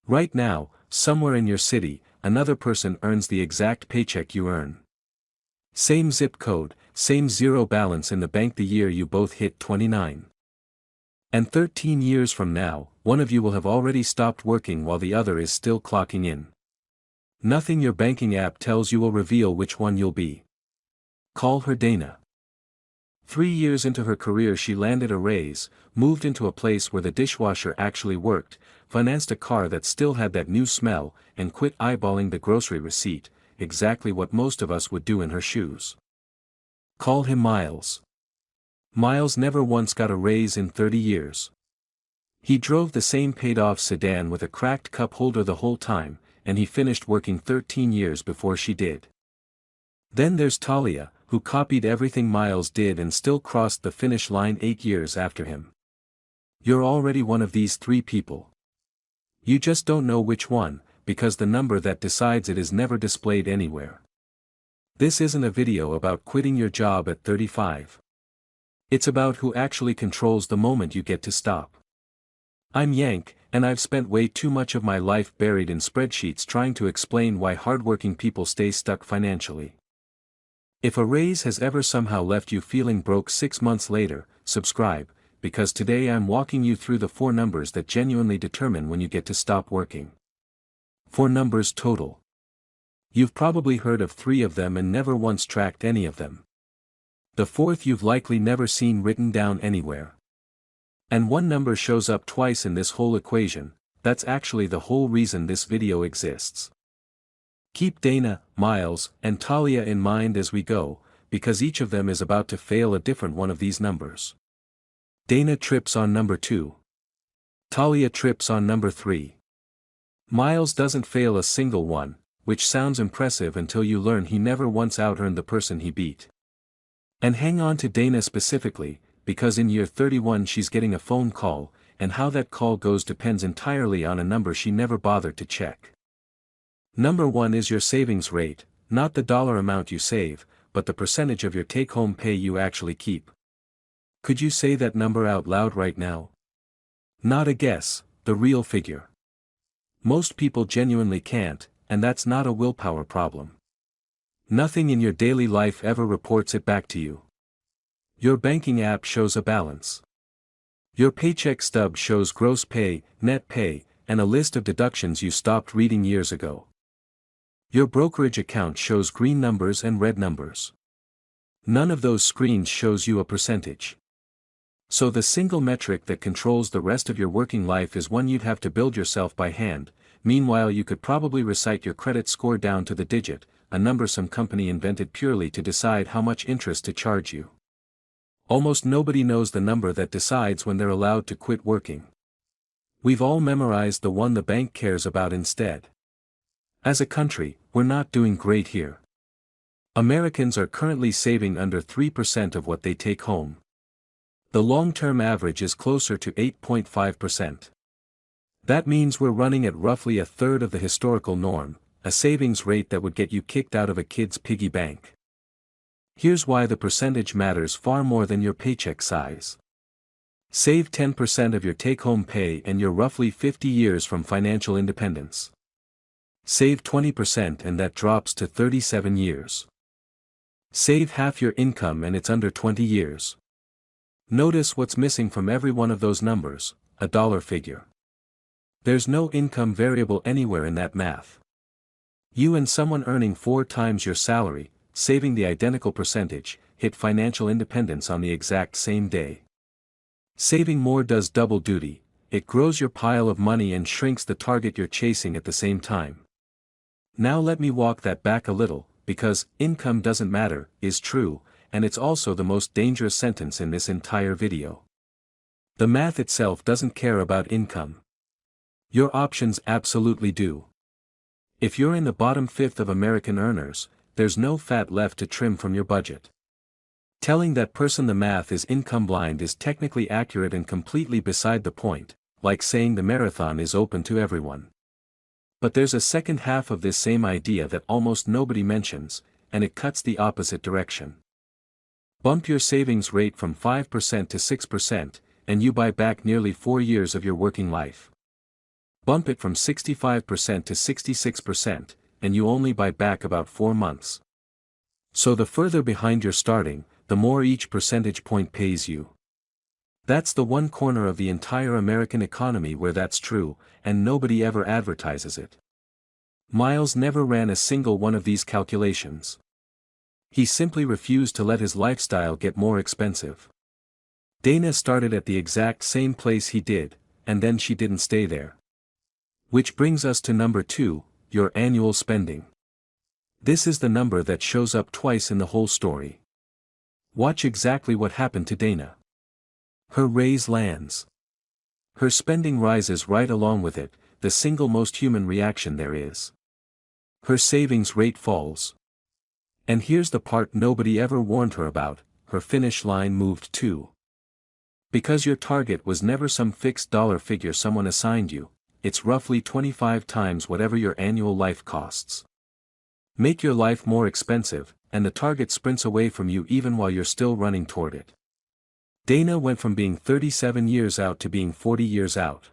Right now, somewhere in your city, another person earns the exact paycheck you earn. Same zip code, same zero balance in the bank the year you both hit 29. And 13 years from now, one of you will have already stopped working while the other is still clocking in. Nothing your banking app tells you will reveal which one you'll be. Call her Dana. 3 years into her career she landed a raise, moved into a place where the dishwasher actually worked, financed a car that still had that new smell, and quit eyeballing the grocery receipt, exactly what most of us would do in her shoes. Call him Miles. Miles never once got a raise in 30 years. He drove the same paid-off sedan with a cracked cup holder the whole time, and he finished working 13 years before she did. Then there's Talia, who copied everything Miles did and still crossed the finish line 8 years after him. You're already one of these 3 people. You just don't know which one, because the number that decides it is never displayed anywhere. This isn't a video about quitting your job at 35. It's about who actually controls the moment you get to stop. I'm Yank, and I've spent way too much of my life buried in spreadsheets trying to explain why hardworking people stay stuck financially. If a raise has ever somehow left you feeling broke 6 months later, subscribe, because today I'm walking you through the 4 numbers that genuinely determine when you get to stop working. 4 numbers total. You've probably heard of 3 of them and never once tracked any of them. The 4th you've likely never seen written down anywhere. And one number shows up twice in this whole equation. That's actually the whole reason this video exists. Keep Dana, Miles, and Talia in mind as we go, because each of them is about to fail a different one of these numbers. Dana trips on number 2. Talia trips on number 3. Miles doesn't fail a single one, which sounds impressive until you learn he never once out-earned the person he beat. And hang on to Dana specifically, because in year 31 she's getting a phone call, and how that call goes depends entirely on a number she never bothered to check. Number 1 is your savings rate, not the dollar amount you save, but the percentage of your take-home pay you actually keep. Could you say that number out loud right now? Not a guess, the real figure. Most people genuinely can't, and that's not a willpower problem. Nothing in your daily life ever reports it back to you. Your banking app shows a balance. Your paycheck stub shows gross pay, net pay, and a list of deductions you stopped reading years ago. Your brokerage account shows green numbers and red numbers. None of those screens shows you a percentage. So the single metric that controls the rest of your working life is one you'd have to build yourself by hand. Meanwhile you could probably recite your credit score down to the digit, a number some company invented purely to decide how much interest to charge you. Almost nobody knows the number that decides when they're allowed to quit working. We've all memorized the one the bank cares about instead. As a country, we're not doing great here. Americans are currently saving under 3% of what they take home. The long-term average is closer to 8.5%. That means we're running at roughly a third of the historical norm, a savings rate that would get you kicked out of a kid's piggy bank. Here's why the percentage matters far more than your paycheck size. Save 10% of your take-home pay and you're roughly 50 years from financial independence. Save 20% and that drops to 37 years. Save half your income and it's under 20 years. Notice what's missing from every one of those numbers, a dollar figure. There's no income variable anywhere in that math. You and someone earning 4 times your salary, saving the identical percentage, hit financial independence on the exact same day. Saving more does double duty, it grows your pile of money and shrinks the target you're chasing at the same time. Now let me walk that back a little, because income doesn't matter is true, and it's also the most dangerous sentence in this entire video. The math itself doesn't care about income. Your options absolutely do. If you're in the bottom 5th of American earners, there's no fat left to trim from your budget. Telling that person the math is income blind is technically accurate and completely beside the point, like saying the marathon is open to everyone. But there's a second half of this same idea that almost nobody mentions, and it cuts the opposite direction. Bump your savings rate from 5% to 6%, and you buy back nearly 4 years of your working life. Bump it from 65% to 66%, and you only buy back about 4 months. So the further behind you're starting, the more each percentage point pays you. That's the one corner of the entire American economy where that's true, and nobody ever advertises it. Miles never ran a single one of these calculations. He simply refused to let his lifestyle get more expensive. Dana started at the exact same place he did, and then she didn't stay there. Which brings us to number 2, your annual spending. This is the number that shows up twice in the whole story. Watch exactly what happened to Dana. Her raise lands. Her spending rises right along with it, the single most human reaction there is. Her savings rate falls. And here's the part nobody ever warned her about, her finish line moved too. Because your target was never some fixed dollar figure someone assigned you, it's roughly 25 times whatever your annual life costs. Make your life more expensive, and the target sprints away from you even while you're still running toward it. Dana went from being 37 years out to being 40 years out.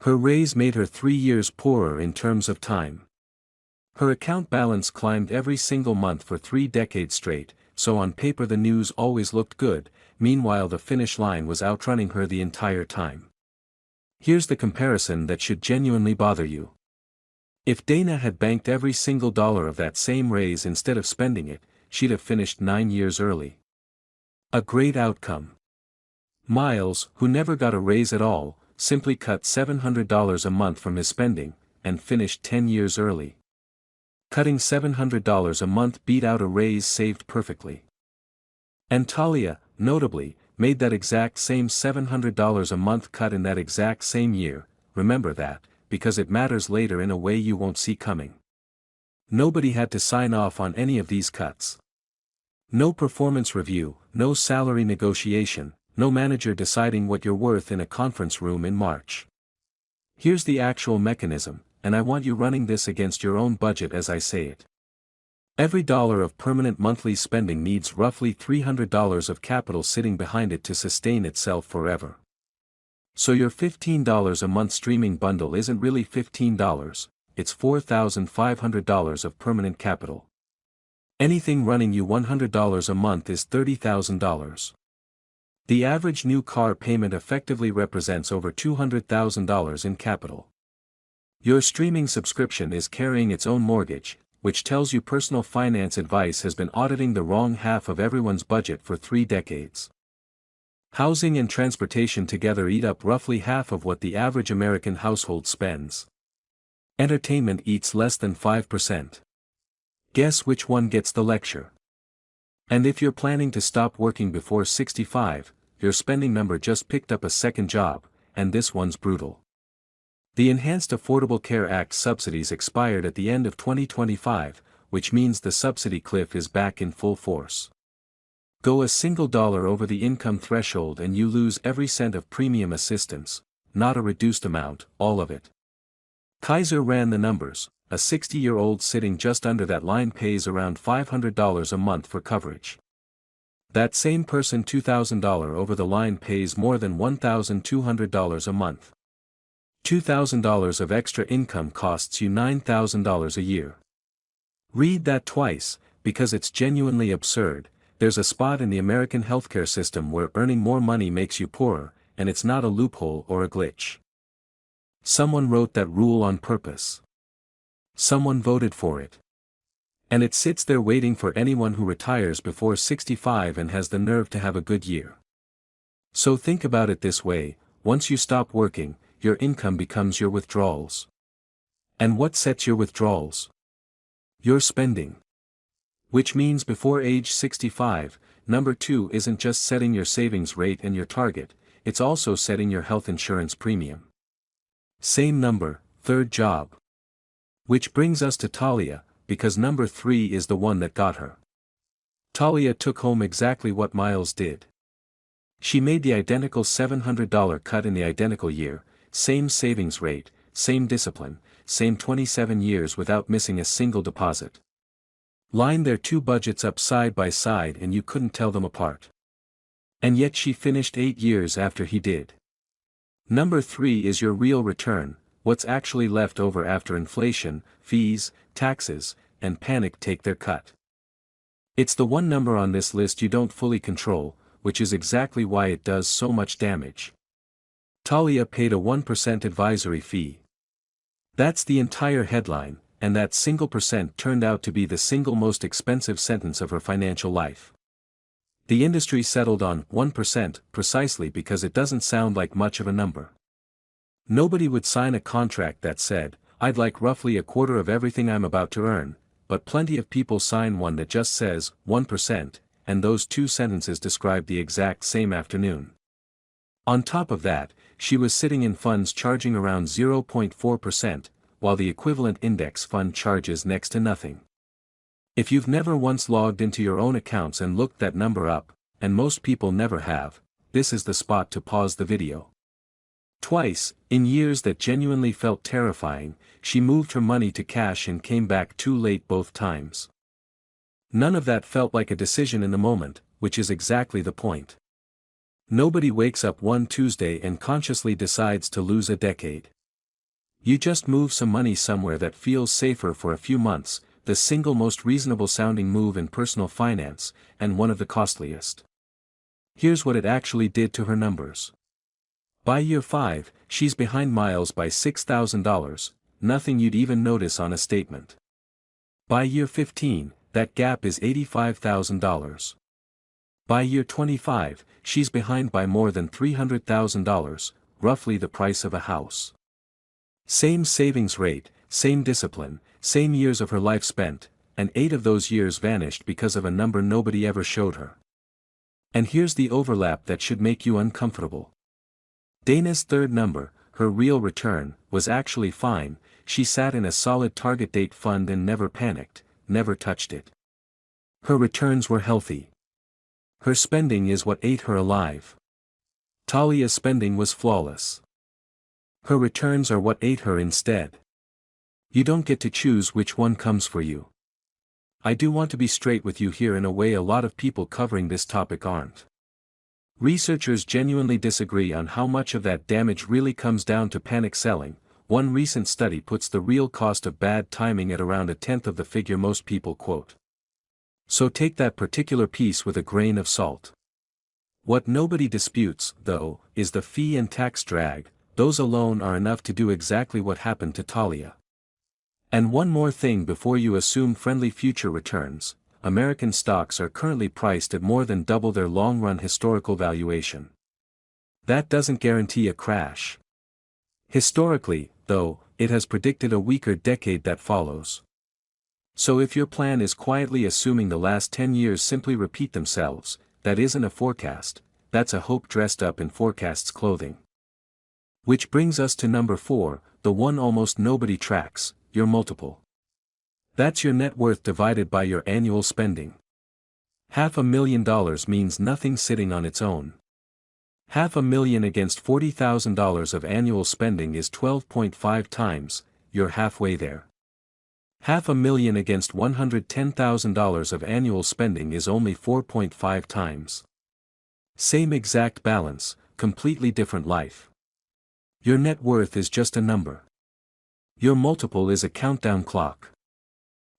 Her raise made her 3 years poorer in terms of time. Her account balance climbed every single month for 3 decades straight, so on paper the news always looked good, meanwhile the finish line was outrunning her the entire time. Here's the comparison that should genuinely bother you. If Dana had banked every single dollar of that same raise instead of spending it, she'd have finished 9 years early. A great outcome. Miles, who never got a raise at all, simply cut $700 a month from his spending, and finished 10 years early. Cutting $700 a month beat out a raise saved perfectly. And Talia, notably, made that exact same $700 a month cut in that exact same year, remember that, because it matters later in a way you won't see coming. Nobody had to sign off on any of these cuts. No performance review, no salary negotiation, no manager deciding what you're worth in a conference room in March. Here's the actual mechanism, and I want you running this against your own budget as I say it. Every dollar of permanent monthly spending needs roughly $300 of capital sitting behind it to sustain itself forever. So your $15 a month streaming bundle isn't really $15, it's $4,500 of permanent capital. Anything running you $100 a month is $30,000. The average new car payment effectively represents over $200,000 in capital. Your streaming subscription is carrying its own mortgage, which tells you personal finance advice has been auditing the wrong half of everyone's budget for 3 decades. Housing and transportation together eat up roughly half of what the average American household spends. Entertainment eats less than 5%. Guess which one gets the lecture? And if you're planning to stop working before 65, your spending number just picked up a second job, and this one's brutal. The Enhanced Affordable Care Act subsidies expired at the end of 2025, which means the subsidy cliff is back in full force. Go a single dollar over the income threshold and you lose every cent of premium assistance, not a reduced amount, all of it. Kaiser ran the numbers. A 60-year-old sitting just under that line pays around $500 a month for coverage. That same person $2,000 over the line pays more than $1,200 a month. $2,000 of extra income costs you $9,000 a year. Read that twice, because it's genuinely absurd. There's a spot in the American healthcare system where earning more money makes you poorer, and it's not a loophole or a glitch. Someone wrote that rule on purpose. Someone voted for it. And it sits there waiting for anyone who retires before 65 and has the nerve to have a good year. So think about it this way, once you stop working, your income becomes your withdrawals. And what sets your withdrawals? Your spending. Which means before age 65, number 2 isn't just setting your savings rate and your target, it's also setting your health insurance premium. Same number, third job. Which brings us to Talia, because number 3 is the one that got her. Talia took home exactly what Miles did. She made the identical $700 cut in the identical year, same savings rate, same discipline, same 27 years without missing a single deposit. Line their 2 budgets up side by side and you couldn't tell them apart. And yet she finished 8 years after he did. Number 3 is your real return, what's actually left over after inflation, fees, taxes, and panic take their cut. It's the one number on this list you don't fully control, which is exactly why it does so much damage. Talia paid a 1% advisory fee. That's the entire headline, and that single percent turned out to be the single most expensive sentence of her financial life. The industry settled on 1% precisely because it doesn't sound like much of a number. Nobody would sign a contract that said, "I'd like roughly a quarter of everything I'm about to earn," but plenty of people sign one that just says 1%, and those two sentences describe the exact same afternoon. On top of that, she was sitting in funds charging around 0.4%, while the equivalent index fund charges next to nothing. If you've never once logged into your own accounts and looked that number up, and most people never have, this is the spot to pause the video. Twice, in years that genuinely felt terrifying, she moved her money to cash and came back too late both times. None of that felt like a decision in the moment, which is exactly the point. Nobody wakes up one Tuesday and consciously decides to lose a decade. You just move some money somewhere that feels safer for a few months, the single most reasonable sounding move in personal finance, and one of the costliest. Here's what it actually did to her numbers. By year 5, she's behind Miles by $6,000, nothing you'd even notice on a statement. By year 15, that gap is $85,000. By year 25, she's behind by more than $300,000, roughly the price of a house. Same savings rate, same discipline, same years of her life spent, and 8 of those years vanished because of a number nobody ever showed her. And here's the overlap that should make you uncomfortable. Dana's third number, her real return, was actually fine. She sat in a solid target date fund and never panicked, never touched it. Her returns were healthy. Her spending is what ate her alive. Talia's spending was flawless. Her returns are what ate her instead. You don't get to choose which one comes for you. I do want to be straight with you here in a way a lot of people covering this topic aren't. Researchers genuinely disagree on how much of that damage really comes down to panic selling. One recent study puts the real cost of bad timing at around 1/10 of the figure most people quote. So take that particular piece with a grain of salt. What nobody disputes, though, is the fee and tax drag. Those alone are enough to do exactly what happened to Talia. And one more thing before you assume friendly future returns: American stocks are currently priced at more than double their long-run historical valuation. That doesn't guarantee a crash. Historically, though, it has predicted a weaker decade that follows. So if your plan is quietly assuming the last 10 years simply repeat themselves, that isn't a forecast, that's a hope dressed up in forecast's clothing. Which brings us to number 4, the one almost nobody tracks: your multiple. That's your net worth divided by your annual spending. $500,000 means nothing sitting on its own. $500,000 against $40,000 of annual spending is 12.5 times, you're halfway there. $500,000 against $110,000 of annual spending is only 4.5 times. Same exact balance, completely different life. Your net worth is just a number. Your multiple is a countdown clock.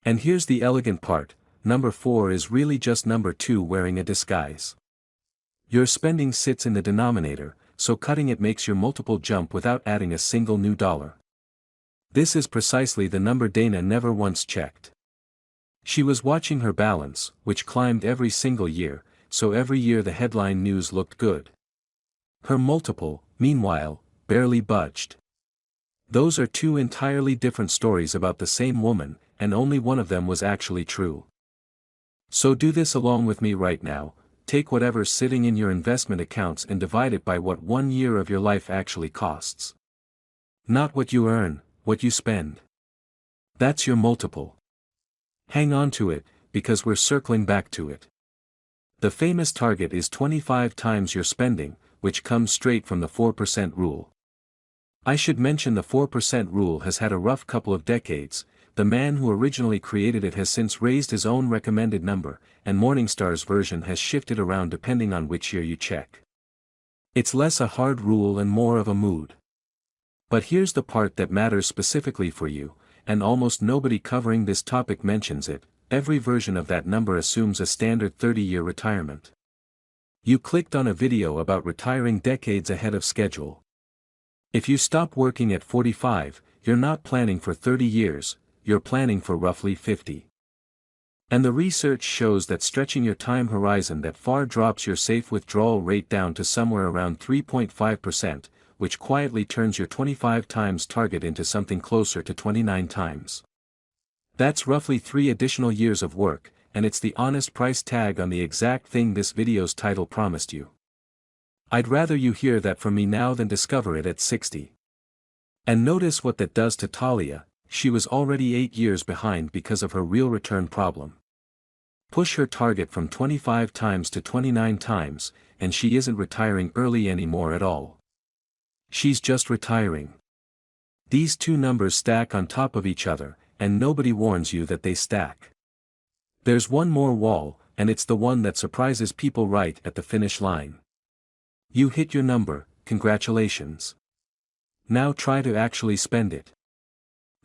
And here's the elegant part: number 4 is really just number 2 wearing a disguise. Your spending sits in the denominator, so cutting it makes your multiple jump without adding a single new dollar. This is precisely the number Dana never once checked. She was watching her balance, which climbed every single year, so every year the headline news looked good. Her multiple, meanwhile, barely budged. Those are two entirely different stories about the same woman, and only one of them was actually true. So do this along with me right now: take whatever's sitting in your investment accounts and divide it by what 1 year of your life actually costs. Not what you earn, what you spend. That's your multiple. Hang on to it, because we're circling back to it. The famous target is 25 times your spending, which comes straight from the 4% rule. I should mention the 4% rule has had a rough couple of decades. The man who originally created it has since raised his own recommended number, and Morningstar's version has shifted around depending on which year you check. It's less a hard rule and more of a mood. But here's the part that matters specifically for you, and almost nobody covering this topic mentions it. Every version of that number assumes a standard 30-year retirement. You clicked on a video about retiring decades ahead of schedule. If you stop working at 45, you're not planning for 30 years, you're planning for roughly 50. And the research shows that stretching your time horizon that far drops your safe withdrawal rate down to somewhere around 3.5%, which quietly turns your 25 times target into something closer to 29 times. That's roughly 3 additional years of work, and it's the honest price tag on the exact thing this video's title promised you. I'd rather you hear that from me now than discover it at 60. And notice what that does to Talia. She was already 8 years behind because of her real return problem. Push her target from 25 times to 29 times, and she isn't retiring early anymore at all. She's just retiring. These two numbers stack on top of each other, and nobody warns you that they stack. There's one more wall, and it's the one that surprises people right at the finish line. You hit your number, congratulations. Now try to actually spend it.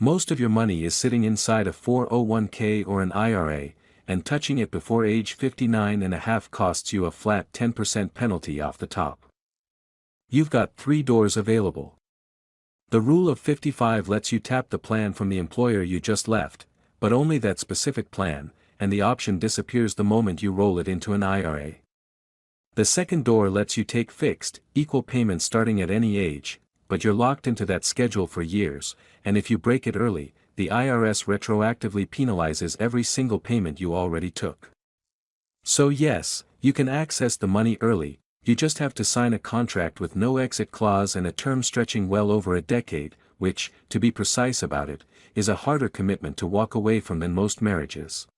Most of your money is sitting inside a 401k or an IRA, and touching it before age 59.5 costs you a flat 10% penalty off the top. You've got 3 doors available. The rule of 55 lets you tap the plan from the employer you just left, but only that specific plan, and the option disappears the moment you roll it into an IRA. The second door lets you take fixed, equal payments starting at any age, but you're locked into that schedule for years, and if you break it early, the IRS retroactively penalizes every single payment you already took. So yes, you can access the money early, you just have to sign a contract with no exit clause and a term stretching well over a decade, which, to be precise about it, is a harder commitment to walk away from than most marriages.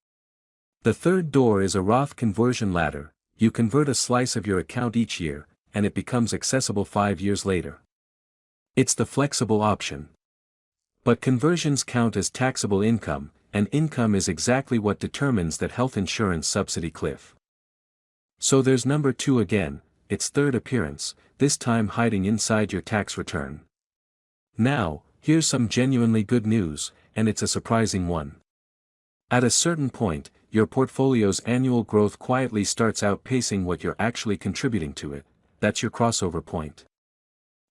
The third door is a Roth conversion ladder. You convert a slice of your account each year, and it becomes accessible 5 years later. It's the flexible option. But conversions count as taxable income, and income is exactly what determines that health insurance subsidy cliff. So there's number 2 again, its third appearance, this time hiding inside your tax return. Now, here's some genuinely good news, and it's a surprising one. At a certain point, your portfolio's annual growth quietly starts outpacing what you're actually contributing to it. That's your crossover point.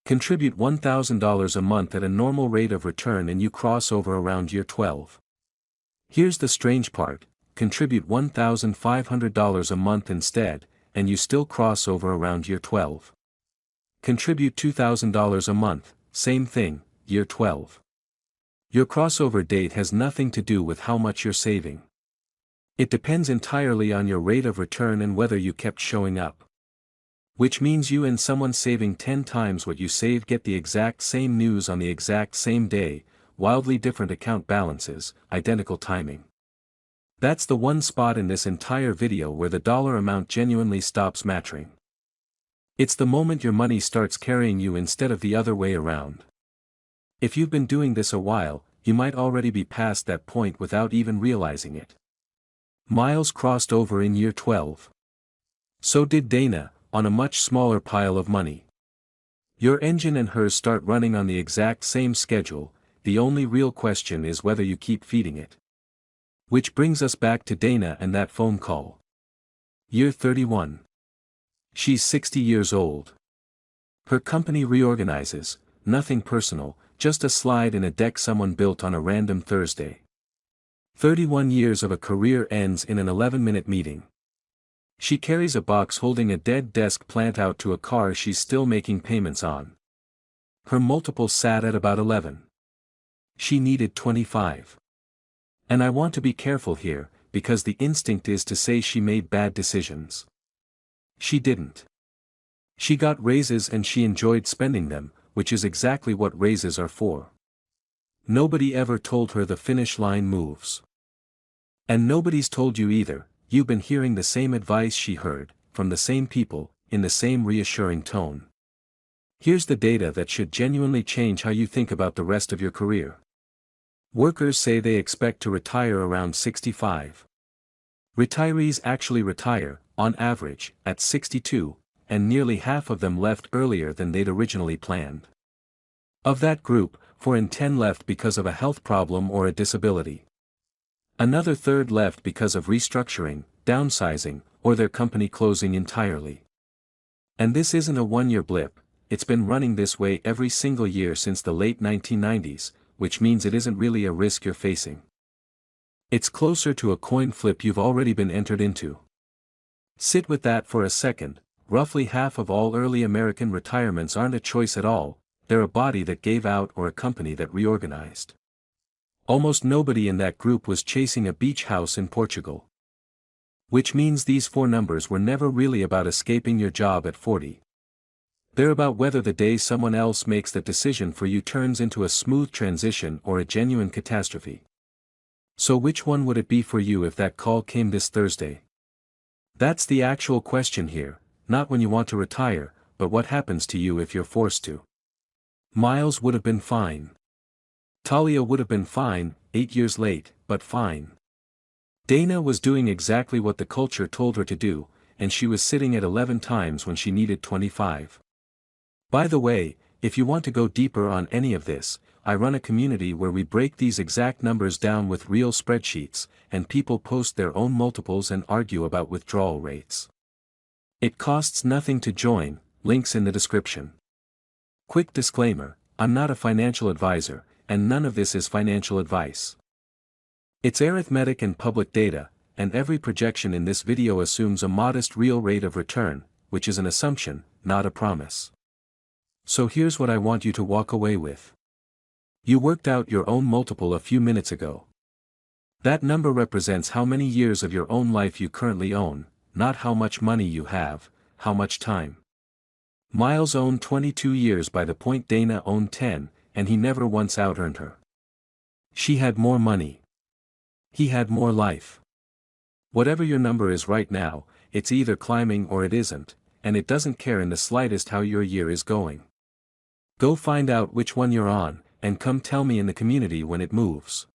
Contribute $1,000 a month at a normal rate of return and you cross over around year 12. Here's the strange part, contribute $1,500 a month instead, and you still cross over around year 12. Contribute $2,000 a month, same thing, year 12. Your crossover date has nothing to do with how much you're saving. It depends entirely on your rate of return and whether you kept showing up. Which means you and someone saving 10 times what you save get the exact same news on the exact same day, wildly different account balances, identical timing. That's the one spot in this entire video where the dollar amount genuinely stops mattering. It's the moment your money starts carrying you instead of the other way around. If you've been doing this a while, you might already be past that point without even realizing it. Miles crossed over in year 12. So did Dana, on a much smaller pile of money. Your engine and hers start running on the exact same schedule, the only real question is whether you keep feeding it. Which brings us back to Dana and that phone call. Year 31. She's 60 years old. Her company reorganizes, nothing personal, just a slide in a deck someone built on a random Thursday. 31 years of a career ends in an 11-minute meeting. She carries a box holding a dead desk plant out to a car she's still making payments on. Her multiple sat at about 11. She needed 25. And I want to be careful here, because the instinct is to say she made bad decisions. She didn't. She got raises and she enjoyed spending them, which is exactly what raises are for. Nobody ever told her the finish line moves. And nobody's told you either. You've been hearing the same advice she heard, from the same people, in the same reassuring tone. Here's the data that should genuinely change how you think about the rest of your career. Workers say they expect to retire around 65. Retirees actually retire, on average, at 62, and nearly half of them left earlier than they'd originally planned. Of that group, 4 in 10 left because of a health problem or a disability. Another third left because of restructuring, downsizing, or their company closing entirely. And this isn't a one-year blip, it's been running this way every single year since the late 1990s, which means it isn't really a risk you're facing. It's closer to a coin flip you've already been entered into. Sit with that for a second. Roughly half of all early American retirements aren't a choice at all, they're a body that gave out or a company that reorganized. Almost nobody in that group was chasing a beach house in Portugal. Which means these 4 numbers were never really about escaping your job at 40. They're about whether the day someone else makes that decision for you turns into a smooth transition or a genuine catastrophe. So which one would it be for you if that call came this Thursday? That's the actual question here, not when you want to retire, but what happens to you if you're forced to. Miles would have been fine. Talia would have been fine, 8 years late, but fine. Dana was doing exactly what the culture told her to do, and she was sitting at 11 times when she needed 25. By the way, if you want to go deeper on any of this, I run a community where we break these exact numbers down with real spreadsheets, and people post their own multiples and argue about withdrawal rates. It costs nothing to join, links in the description. Quick disclaimer, I'm not a financial advisor, and none of this is financial advice. It's arithmetic and public data, and every projection in this video assumes a modest real rate of return, which is an assumption, not a promise. So here's what I want you to walk away with. You worked out your own multiple a few minutes ago. That number represents how many years of your own life you currently own, not how much money you have, how much time. Miles owned 22 years by the point Dana owned 10, and he never once out-earned her. She had more money. He had more life. Whatever your number is right now, it's either climbing or it isn't, and it doesn't care in the slightest how your year is going. Go find out which one you're on, and come tell me in the community when it moves.